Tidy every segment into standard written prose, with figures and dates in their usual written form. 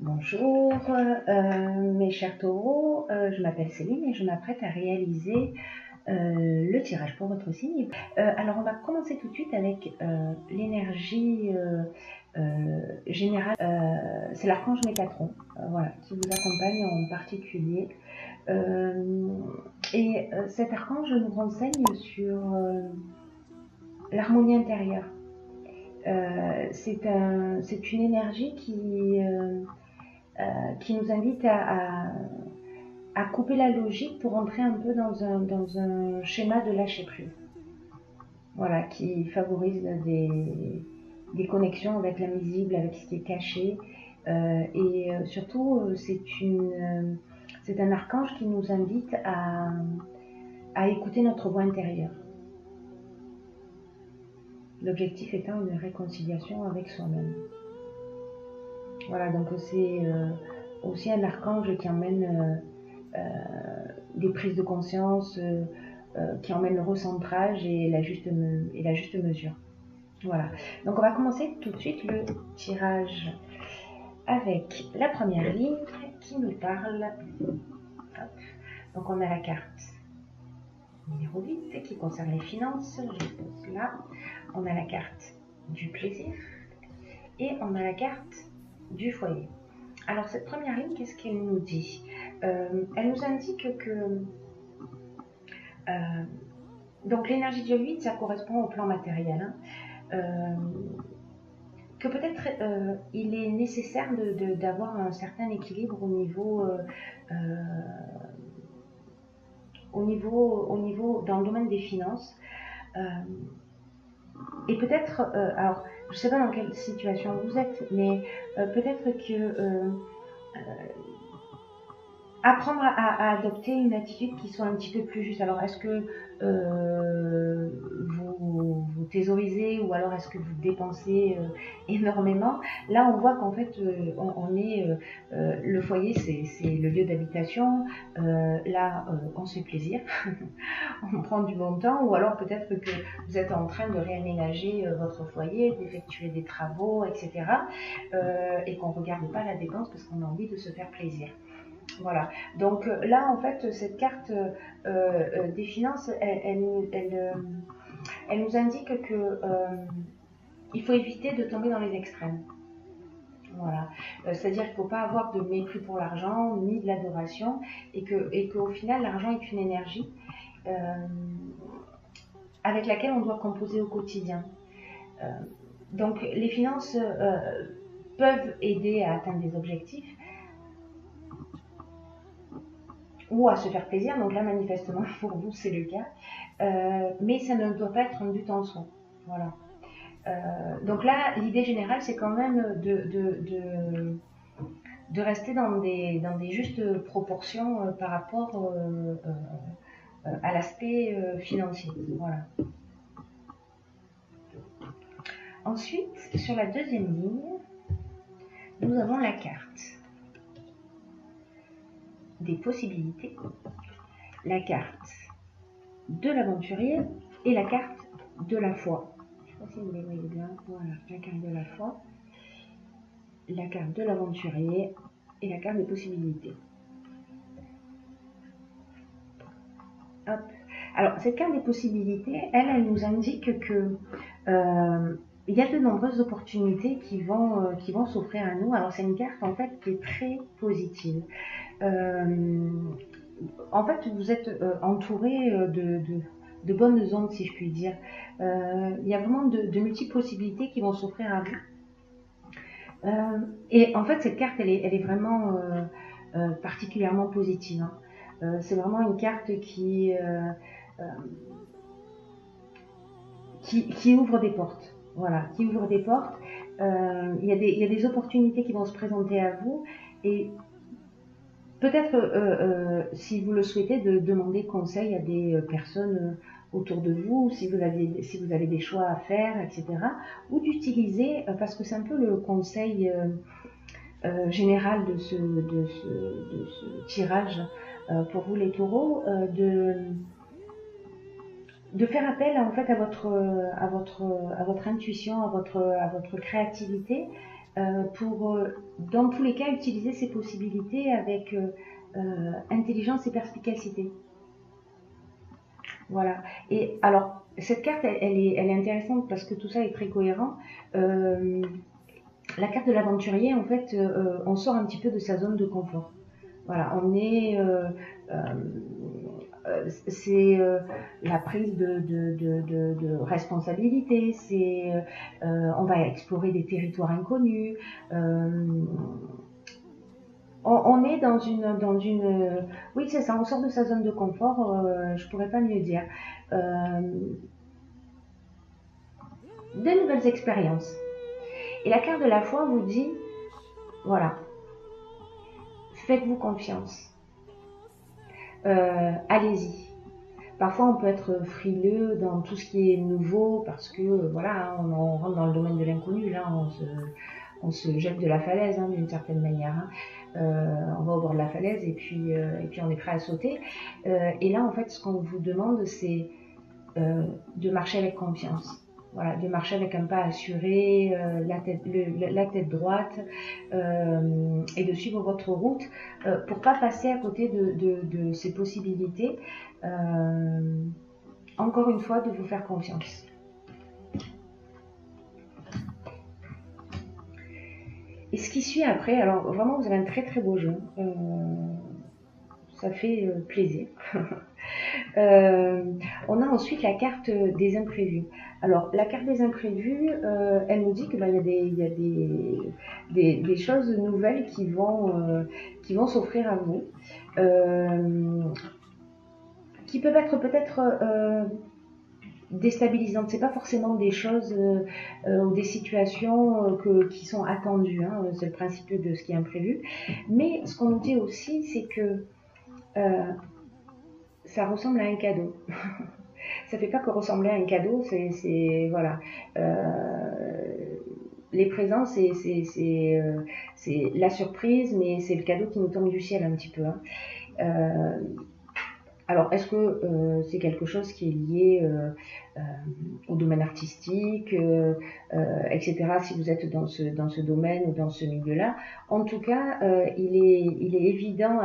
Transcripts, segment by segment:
Bonjour, mes chers taureaux, je m'appelle Céline et je m'apprête à réaliser le tirage pour votre signe. Alors on va commencer tout de suite avec l'énergie générale. C'est l'archange Métatron, voilà, qui vous accompagne en particulier. Cet archange nous renseigne sur l'harmonie intérieure. C'est une énergie qui nous invite à couper la logique pour entrer un peu dans un schéma de lâcher prise. Voilà, qui favorise des connexions avec l'invisible, avec ce qui est caché. Surtout, c'est un archange qui nous invite à écouter notre voix intérieure. L'objectif étant une réconciliation avec soi-même. Voilà, donc c'est aussi un archange qui emmène des prises de conscience, qui emmènent le recentrage et la juste mesure. Voilà, donc on va commencer tout de suite le tirage avec la première ligne qui nous parle. Hop. Donc on a la carte numéro 8 qui concerne les finances, je pose là. On a la carte du plaisir et on a la carte du foyer. Alors cette première ligne, qu'est-ce qu'elle nous dit? Elle nous indique que donc l'énergie de 8, ça correspond au plan matériel. Que peut-être il est nécessaire d'avoir un certain équilibre au niveau dans le domaine des finances. Et peut-être, alors je ne sais pas dans quelle situation vous êtes, mais peut-être que apprendre à adopter une attitude qui soit un petit peu plus juste. Alors, est-ce que vous thésaurisez ou alors est-ce que vous dépensez énormément? Là, on voit qu'en fait, le foyer, c'est le lieu d'habitation. Là, on se fait plaisir, on prend du bon temps, ou alors peut-être que vous êtes en train de réaménager votre foyer, d'effectuer des travaux, etc. Et qu'on ne regarde pas la dépense parce qu'on a envie de se faire plaisir. Voilà, donc là en fait cette carte des finances, elle nous indique que il faut éviter de tomber dans les extrêmes. Voilà, c'est-à-dire qu'il ne faut pas avoir de mépris pour l'argent ni de l'adoration et qu'au final l'argent est une énergie avec laquelle on doit composer au quotidien. Donc les finances peuvent aider à atteindre des objectifs ou à se faire plaisir, donc là manifestement pour vous c'est le cas, mais ça ne doit pas être un but en soi. Voilà. Donc là l'idée générale c'est quand même de rester dans des justes proportions par rapport à l'aspect financier. Voilà. Ensuite, sur la deuxième ligne, nous avons la carte des possibilités, la carte de l'aventurier et la carte de la foi. Je ne sais pas si vous les voyez bien. Voilà, la carte de la foi, la carte de l'aventurier et la carte des possibilités. Hop. Alors, cette carte des possibilités, elle nous indique que il y a de nombreuses opportunités qui vont s'offrir à nous. Alors, c'est une carte en fait qui est très positive. En fait, vous êtes entouré de bonnes ondes, si je puis dire. Il y a vraiment de multiples possibilités qui vont s'offrir à vous. Et en fait, cette carte, elle est vraiment particulièrement positive. C'est vraiment une carte qui ouvre des portes. Voilà, qui ouvre des portes. Il y a des opportunités qui vont se présenter à vous et peut-être, si vous le souhaitez, de demander conseil à des personnes autour de vous, si vous avez des choix à faire, etc. Ou d'utiliser, parce que c'est un peu le conseil général de ce tirage pour vous les taureaux, de faire appel en fait à votre intuition, à votre créativité, dans tous les cas, utiliser ces possibilités avec intelligence et perspicacité. Voilà. Et alors, cette carte, elle est intéressante parce que tout ça est très cohérent. La carte de l'aventurier, en fait, on sort un petit peu de sa zone de confort. Voilà, c'est la prise de responsabilité, on va explorer des territoires inconnus. On est oui, c'est ça, on sort de sa zone de confort, je pourrais pas mieux dire. De nouvelles expériences. Et la carte de la foi vous dit, voilà, faites-vous confiance. Allez-y. Parfois, on peut être frileux dans tout ce qui est nouveau parce que, voilà, on rentre dans le domaine de l'inconnu. Là, on se jette de la falaise, hein, d'une certaine manière. Hein. On va au bord de la falaise et puis on est prêt à sauter. Et là, en fait, ce qu'on vous demande, c'est de marcher avec confiance. Voilà, de marcher avec un pas assuré, la tête droite, et de suivre votre route pour pas passer à côté de ces possibilités. Encore une fois, de vous faire confiance. Et ce qui suit après, alors vraiment, vous avez un très très beau jeu. Ça fait plaisir. On a ensuite la carte des imprévus. Alors, la carte des imprévus, elle nous dit que il y a des choses nouvelles qui vont s'offrir à vous, qui peuvent être peut-être déstabilisantes. C'est pas forcément des choses ou des situations qui sont attendues. Hein, c'est le principe de ce qui est imprévu. Mais ce qu'on nous dit aussi, c'est que ça ressemble à un cadeau. Ça fait pas que ressembler à un cadeau, voilà. Les présents, c'est la surprise, mais c'est le cadeau qui nous tombe du ciel un petit peu. Hein. Alors, est-ce que c'est quelque chose qui est lié au domaine artistique, etc. Si vous êtes dans ce domaine ou dans ce milieu-là, en tout cas, il est évident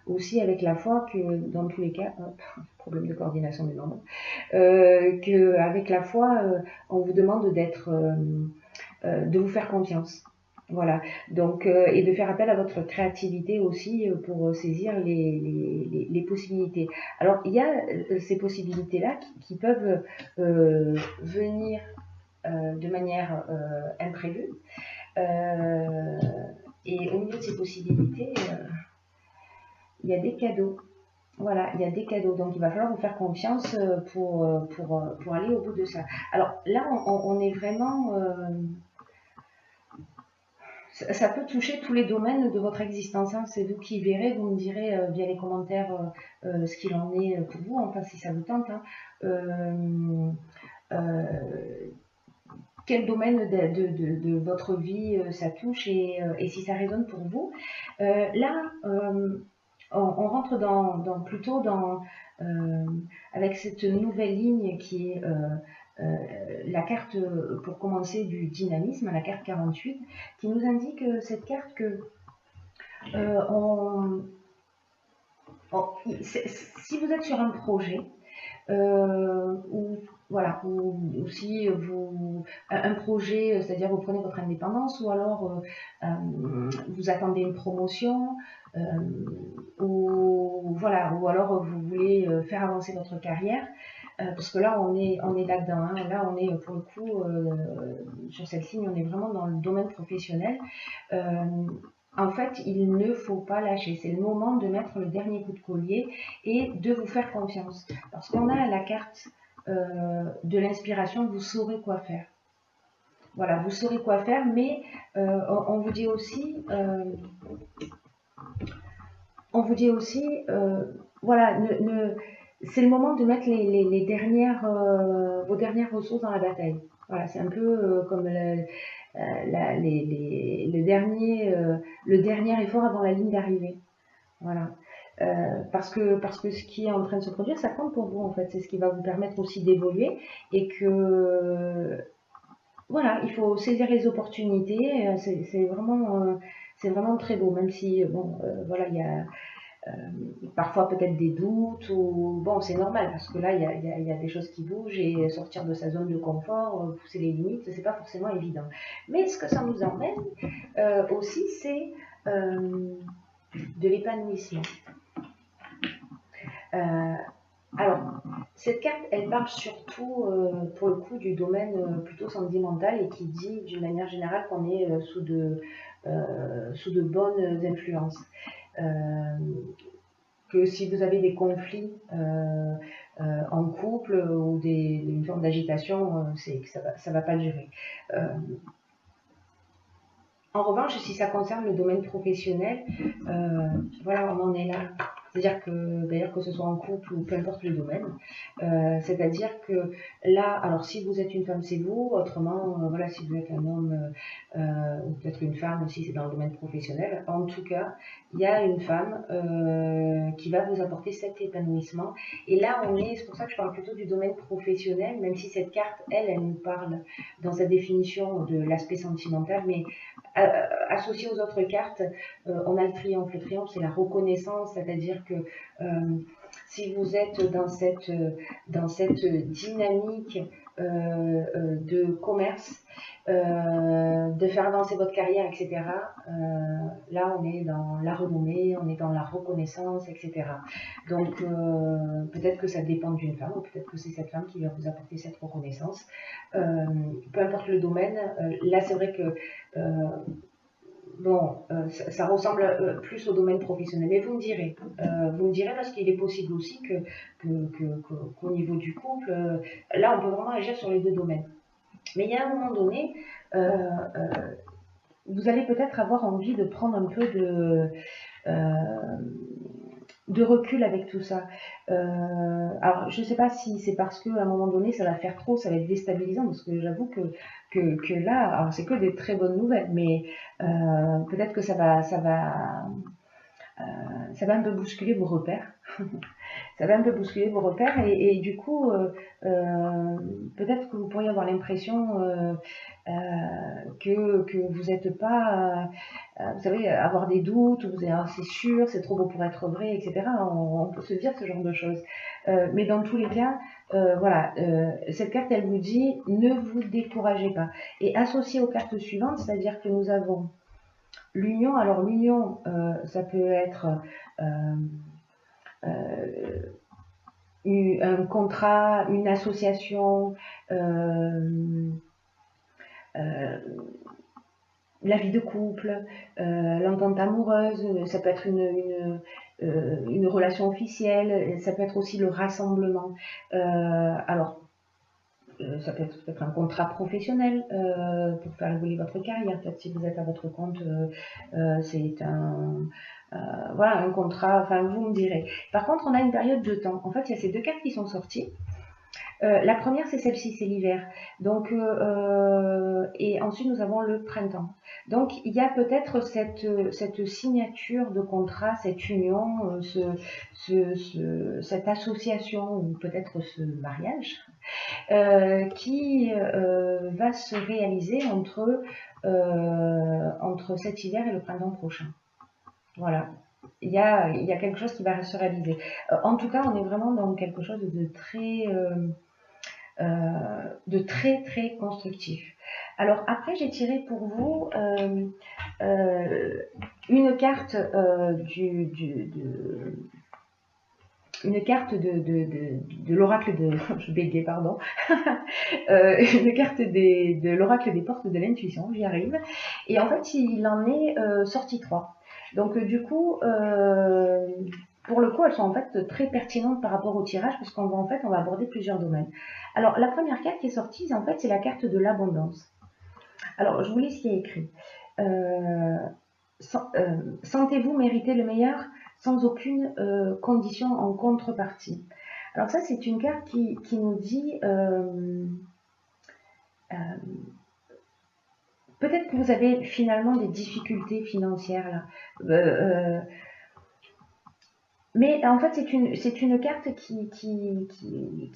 aussi avec la foi que dans tous les cas, problème de coordination des membres, qu'avec la foi, on vous demande de vous faire confiance. Voilà, donc, et de faire appel à votre créativité aussi pour saisir les possibilités. Alors, il y a ces possibilités-là qui peuvent venir de manière imprévue. Et au milieu de ces possibilités, il y a des cadeaux. Voilà, il y a des cadeaux. Donc, il va falloir vous faire confiance pour aller au bout de ça. Alors, là, on est vraiment... ça peut toucher tous les domaines de votre existence. Hein. C'est vous qui verrez, vous me direz via les commentaires ce qu'il en est pour vous, enfin si ça vous tente. Hein. Quel domaine de votre vie ça touche et si ça résonne pour vous. Là, on rentre plutôt avec cette nouvelle ligne qui est la carte, pour commencer, du dynamisme, la carte 48, qui nous indique cette carte que si vous êtes sur un projet, ou si un projet, c'est-à-dire vous prenez votre indépendance, ou alors vous attendez une promotion, ou alors vous voulez faire avancer votre carrière, parce que là on est là-dedans, hein. Là on est pour le coup sur cette ligne, on est vraiment dans le domaine professionnel. En fait, il ne faut pas lâcher. C'est le moment de mettre le dernier coup de collier et de vous faire confiance. Parce qu'on a la carte de l'inspiration, vous saurez quoi faire. Voilà, vous saurez quoi faire, mais on vous dit aussi, voilà, c'est le moment de mettre vos dernières ressources dans la bataille. Voilà, c'est un peu comme le dernier effort avant la ligne d'arrivée. Voilà. Parce que ce qui est en train de se produire, ça compte pour vous en fait. C'est ce qui va vous permettre aussi d'évoluer et que voilà, il faut saisir les opportunités, c'est vraiment très beau, même si, bon, voilà, il y a parfois peut-être des doutes, ou bon, c'est normal, parce que là, il y a des choses qui bougent, et sortir de sa zone de confort, pousser les limites, c'est pas forcément évident. Mais ce que ça nous emmène aussi, c'est de l'épanouissement. Euh, alors, cette carte, elle parle surtout, pour le coup, du domaine plutôt sentimental, et qui dit d'une manière générale qu'on est sous de bonnes influences. Que si vous avez des conflits en couple, ou une forme d'agitation, c'est que ça va pas durer. En revanche, si ça concerne le domaine professionnel, voilà, on en est là. C'est-à-dire que, d'ailleurs, que ce soit en couple ou peu importe le domaine, c'est-à-dire que là, alors si vous êtes une femme, c'est vous, autrement, voilà, si vous êtes un homme, ou peut-être une femme aussi, c'est dans le domaine professionnel. En tout cas, il y a une femme qui va vous apporter cet épanouissement. Et là, c'est pour ça que je parle plutôt du domaine professionnel, même si cette carte, elle nous parle dans sa définition de l'aspect sentimental, mais associé aux autres cartes, on a le triomphe. Le triomphe, c'est la reconnaissance, c'est-à-dire que si vous êtes dans cette dynamique de commerce, de faire avancer votre carrière, etc., là, on est dans la renommée, on est dans la reconnaissance, etc. Donc, peut-être que ça dépend d'une femme, ou peut-être que c'est cette femme qui va vous apporter cette reconnaissance. Peu importe le domaine, là, c'est vrai que bon, ça ressemble plus au domaine professionnel, mais vous me direz, parce qu'il est possible aussi qu'au niveau du couple, là on peut vraiment agir sur les deux domaines. Mais il y a un moment donné, vous allez peut-être avoir envie de prendre un peu de recul avec tout ça. Alors, je ne sais pas si c'est parce qu'à un moment donné, ça va faire trop, ça va être déstabilisant, parce que j'avoue que là, alors c'est que des très bonnes nouvelles, mais peut-être que ça va un peu bousculer vos repères. Ça va un peu bousculer vos repères, et du coup, peut-être que vous pourriez avoir l'impression que vous n'êtes pas, vous savez, avoir des doutes, ou vous êtes, ah, c'est sûr, c'est trop beau pour être vrai, etc. On peut se dire ce genre de choses. Mais dans tous les cas, voilà, cette carte, elle vous dit, ne vous découragez pas. Et associée aux cartes suivantes, c'est-à-dire que nous avons l'union. Alors l'union, ça peut être un contrat, une association, la vie de couple, l'entente amoureuse, ça peut être une relation officielle, ça peut être aussi le rassemblement. Alors, ça peut être peut-être un contrat professionnel pour faire évoluer votre carrière. Peut-être si vous êtes à votre compte, c'est voilà, un contrat, enfin vous me direz. Par contre, on a une période de temps. En fait, il y a ces deux cartes qui sont sorties. La première, c'est celle-ci, c'est l'hiver. Donc, et ensuite, nous avons le printemps. Donc, il y a peut-être cette signature de contrat, cette union, cette association, ou peut-être ce mariage, qui va se réaliser entre cet hiver et le printemps prochain. Voilà. Il y a quelque chose qui va se réaliser. En tout cas, on est vraiment dans quelque chose de très très constructif. Alors après, j'ai tiré pour vous une carte une carte de l'oracle de je bégayais, pardon. Une carte de l'oracle des portes de l'intuition, j'y arrive. Et en fait, il en est sorti 3. Donc du coup, pour le coup, elles sont en fait très pertinentes par rapport au tirage, parce qu'on va on va aborder plusieurs domaines. Alors la première carte qui est sortie, en fait, c'est la carte de l'abondance. Alors je vous lis ce qui est écrit. Sentez-vous mériter le meilleur sans aucune condition en contrepartie. Alors ça, c'est une carte qui nous dit peut-être que vous avez finalement des difficultés financières là. Mais en fait, c'est une carte qui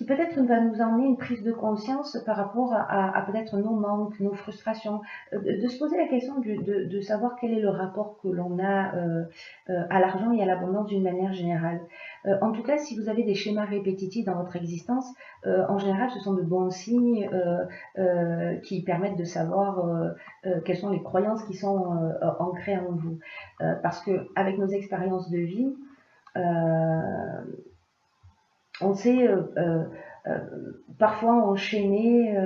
peut-être va nous emmener une prise de conscience par rapport à peut-être nos manques, nos frustrations, de se poser la question de savoir quel est le rapport que l'on a à l'argent et à l'abondance d'une manière générale. En tout cas, si vous avez des schémas répétitifs dans votre existence, en général, ce sont de bons signes qui permettent de savoir quelles sont les croyances qui sont ancrées en vous. Parce que avec nos expériences de vie, euh, on s'est euh, parfois enchaîné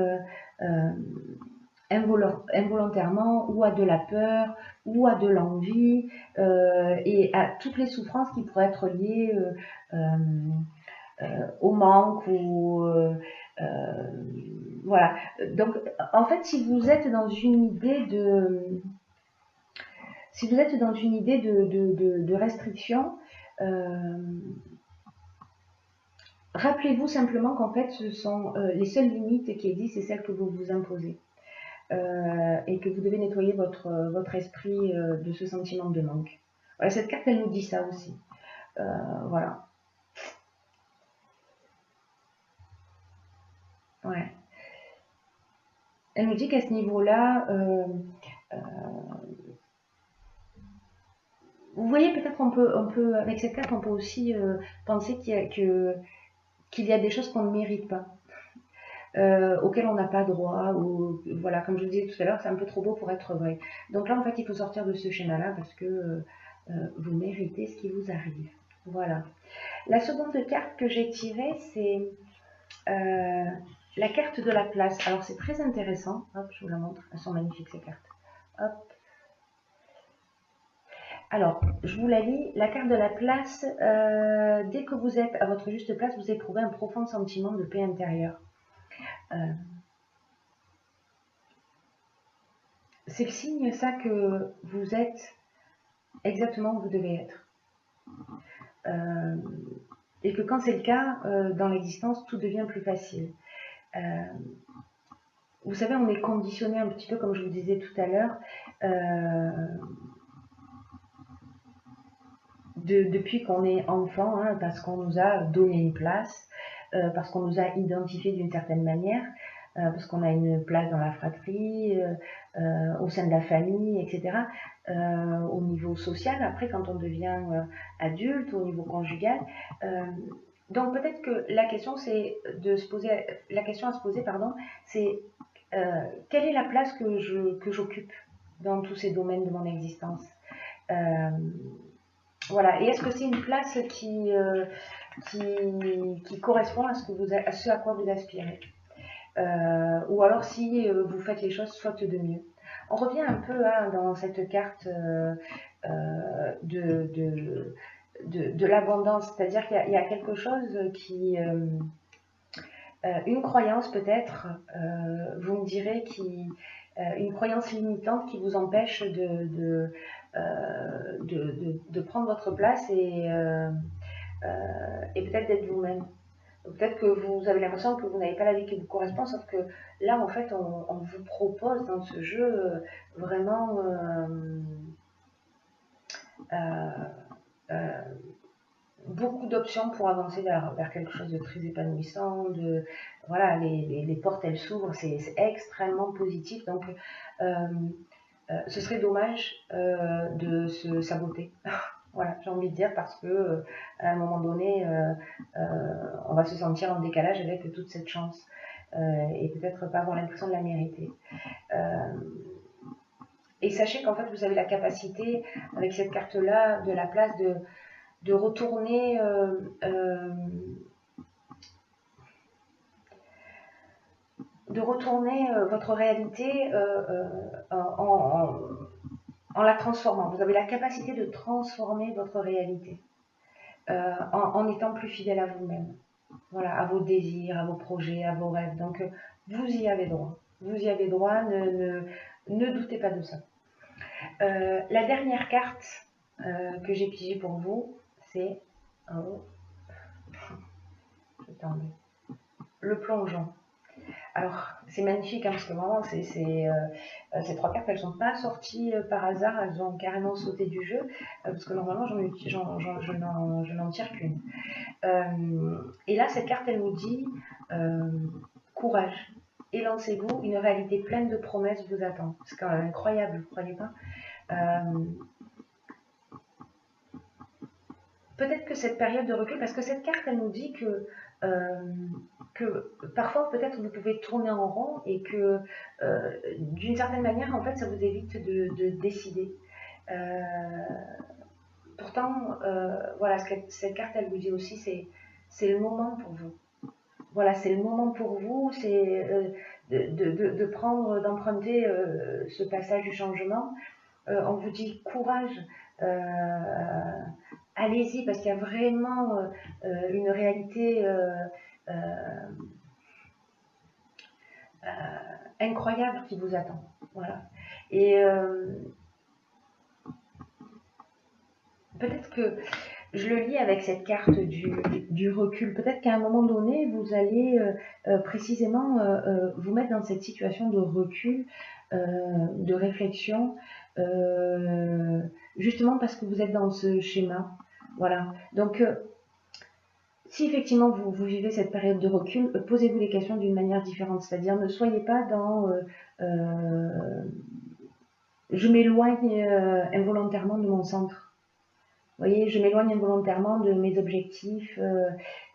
involontairement ou à de la peur ou à de l'envie et à toutes les souffrances qui pourraient être liées au manque ou voilà. Donc en fait, si vous êtes dans une idée de restriction, euh, rappelez-vous simplement qu'en fait, ce sont les seules limites qui existent, c'est celles que vous vous imposez. Et que vous devez nettoyer votre esprit de ce sentiment de manque. Voilà, cette carte, elle nous dit ça aussi. Voilà. Ouais. Elle nous dit qu'à ce niveau-là, vous voyez, peut-être avec cette carte, on peut aussi penser qu'il y a des choses qu'on ne mérite pas. Auxquelles on n'a pas droit, ou voilà, comme je vous disais tout à l'heure, c'est un peu trop beau pour être vrai. Donc là, en fait, il faut sortir de ce schéma-là parce que vous méritez ce qui vous arrive. Voilà. La seconde carte que j'ai tirée, c'est la carte de la place. Alors, c'est très intéressant. Hop, je vous la montre. Elles sont magnifiques, ces cartes. Hop. Alors, je vous la lis. La carte de la place, dès que vous êtes à votre juste place, vous éprouvez un profond sentiment de paix intérieure. C'est le signe, ça, que vous êtes exactement où vous devez être. Et que quand c'est le cas, dans l'existence, tout devient plus facile. Vous savez, on est conditionné un petit peu, comme je vous disais tout à l'heure, depuis qu'on est enfant, hein, parce qu'on nous a donné une place, parce qu'on nous a identifié d'une certaine manière, parce qu'on a une place dans la fratrie, au sein de la famille, etc. Au niveau social, après, quand on devient adulte, au niveau conjugal. Donc peut-être que la question, c'est de se poser, la question à se poser, pardon, c'est quelle est la place que j'occupe dans tous ces domaines de mon existence. Voilà. Et est-ce que c'est une place qui correspond à ce à quoi vous aspirez, ou alors si vous faites les choses faute de mieux. On revient un peu hein, dans cette carte de l'abondance, c'est-à-dire qu'il y a quelque chose une croyance peut-être, vous me direz, une croyance limitante qui vous empêche de prendre votre place et peut-être d'être vous-même. Peut-être que vous avez l'impression que vous n'avez pas la vie qui vous correspond, sauf que là, en fait, on vous propose dans ce jeu vraiment euh, euh, beaucoup d'options pour avancer vers quelque chose de très épanouissant. Voilà, les portes, elles s'ouvrent, c'est extrêmement positif. Donc, ce serait dommage de se saboter. Voilà, j'ai envie de dire, parce que à un moment donné, on va se sentir en décalage avec toute cette chance et peut-être pas avoir l'impression de la mériter. Et sachez qu'en fait, vous avez la capacité, avec cette carte-là, de la place, de retourner votre réalité en la transformant. Vous avez la capacité de transformer votre réalité en étant plus fidèle à vous-même. Voilà, à vos désirs, à vos projets, à vos rêves. Donc, vous y avez droit. Vous y avez droit, ne doutez pas de ça. La dernière carte que j'ai pigée pour vous, c'est le plongeon. Alors, c'est magnifique, hein, parce que vraiment, ces trois cartes, elles sont pas sorties par hasard, elles ont carrément sauté du jeu, parce que normalement, je n'en tire qu'une. Et là, cette carte, elle nous dit courage, élancez-vous, une réalité pleine de promesses vous attend. C'est quand même incroyable, vous ne croyez pas? Peut-être que cette période de recul, parce que cette carte, elle nous dit que parfois, peut-être, vous pouvez tourner en rond et que, d'une certaine manière, en fait, ça vous évite de décider. Pourtant, voilà, cette carte, elle vous dit aussi, c'est le moment pour vous. Voilà, c'est le moment pour vous, c'est de prendre, d'emprunter ce passage du changement. On vous dit courage, allez-y, parce qu'il y a vraiment une réalité incroyable qui vous attend. Voilà. Et peut-être que je le lis avec cette carte du recul. Peut-être qu'à un moment donné, vous allez précisément vous mettre dans cette situation de recul, de réflexion, justement parce que vous êtes dans ce schéma. Voilà. Donc, si effectivement vous vivez cette période de recul, posez-vous les questions d'une manière différente. C'est-à-dire, ne soyez pas dans je m'éloigne involontairement de mon centre. Vous voyez, je m'éloigne involontairement de mes objectifs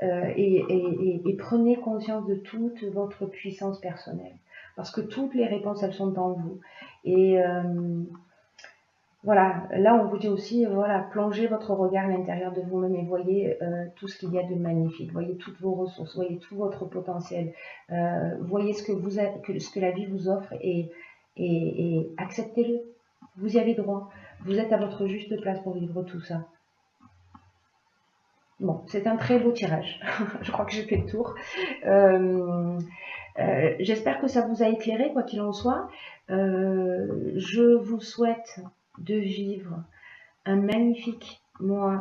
et prenez conscience de toute votre puissance personnelle. Parce que toutes les réponses, elles sont en vous. Et voilà, là on vous dit aussi, voilà, plongez votre regard à l'intérieur de vous-même et voyez tout ce qu'il y a de magnifique. Voyez toutes vos ressources, voyez tout votre potentiel. Voyez ce que la vie vous offre et acceptez-le. Vous y avez droit. Vous êtes à votre juste place pour vivre tout ça. Bon, c'est un très beau tirage. Je crois que j'ai fait le tour. J'espère que ça vous a éclairé, quoi qu'il en soit. Je vous souhaite de vivre un magnifique mois